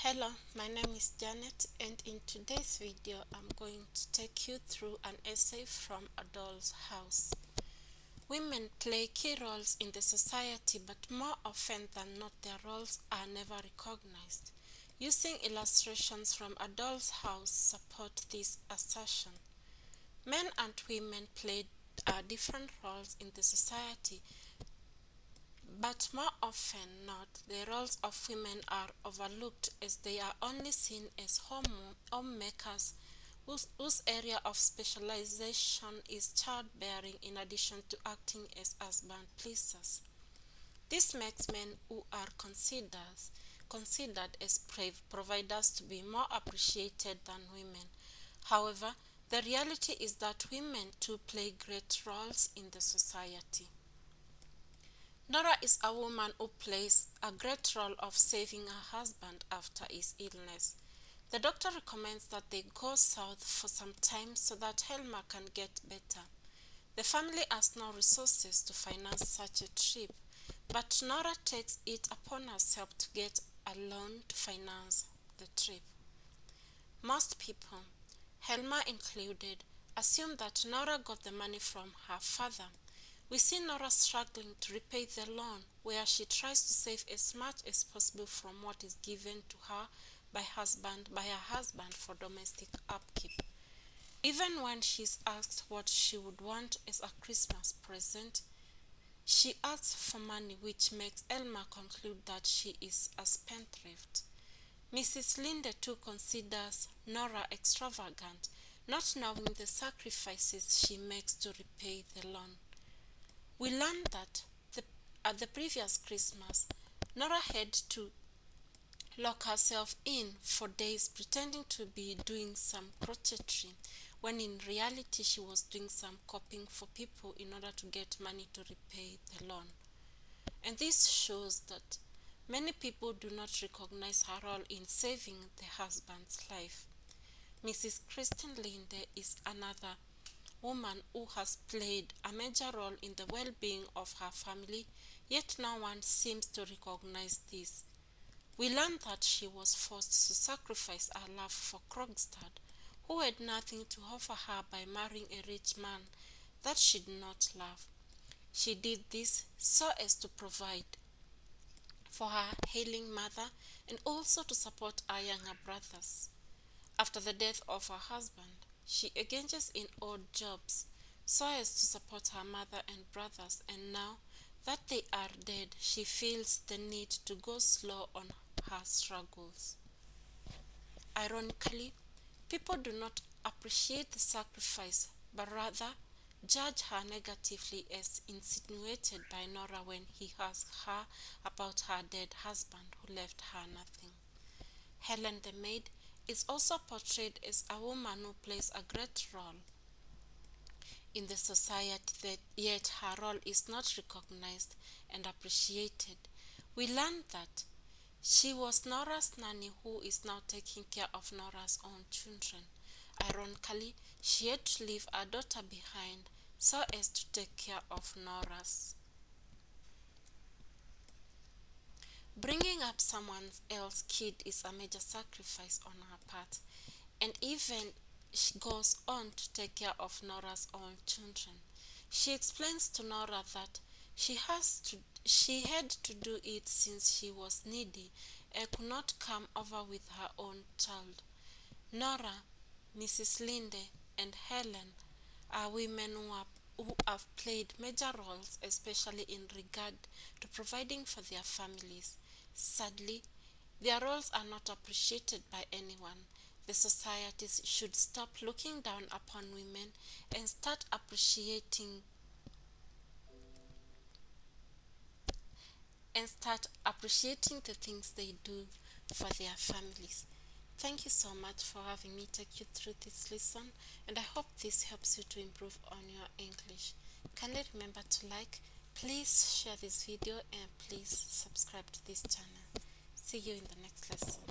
Hello, my name is Janet, and in today's video I'm going to take you through an essay from A Doll's House. Women play key roles in the society, but more often than not their roles are never recognized. Using illustrations from A Doll's House support this assertion. Men and women play different roles in the society, but more often not, the roles of women are overlooked as they are only seen as homemakers whose area of specialization is childbearing in addition to acting as husband pleasers. This makes men who are considered as providers to be more appreciated than women. However, the reality is that women too play great roles in the society. Nora is a woman who plays a great role of saving her husband after his illness. The doctor recommends that they go south for some time so that Helma can get better. The family has no resources to finance such a trip, but Nora takes it upon herself to get a loan to finance the trip. Most people, Helma included, assume that Nora got the money from her father. We see Nora struggling to repay the loan, where she tries to save as much as possible from what is given to her by her husband for domestic upkeep. Even when she is asked what she would want as a Christmas present, she asks for money, which makes Elma conclude that she is a spendthrift. Mrs. Linde too considers Nora extravagant, not knowing the sacrifices she makes to repay the loan. We learned that at the previous Christmas, Nora had to lock herself in for days pretending to be doing some crochetry, when in reality she was doing some copying for people in order to get money to repay the loan. And this shows that many people do not recognize her role in saving the husband's life. Mrs. Christine Linde is another woman who has played a major role in the well-being of her family, yet no one seems to recognize this. We learn that she was forced to sacrifice her love for Krogstad, who had nothing to offer her by marrying a rich man that she did not love. She did this so as to provide for her ailing mother and also to support her younger brothers. After the death of her husband, she engages in odd jobs so as to support her mother and brothers, and now that they are dead, she feels the need to go slow on her struggles. Ironically, people do not appreciate the sacrifice, but rather judge her negatively as insinuated by Nora when he asks her about her dead husband who left her nothing. Helen the maid is also portrayed as a woman who plays a great role in the society, yet her role is not recognized and appreciated. We learn that she was Nora's nanny who is now taking care of Nora's own children. Ironically, she had to leave her daughter behind so as to take care of Nora's. Bringing up someone else's kid is a major sacrifice on her part, and even she goes on to take care of Nora's own children. She explains to Nora that she had to do it since she was needy and could not come over with her own child. Nora, Mrs. Linde, and Helen are women who have played major roles, especially in regard to providing for their families. Sadly, their roles are not appreciated by anyone. The societies should stop looking down upon women and start appreciating the things they do for their families. Thank you so much for having me take you through this lesson, and I hope this helps you to improve on your English. Kindly remember to like, please share this video, and please subscribe to this channel. See you in the next lesson.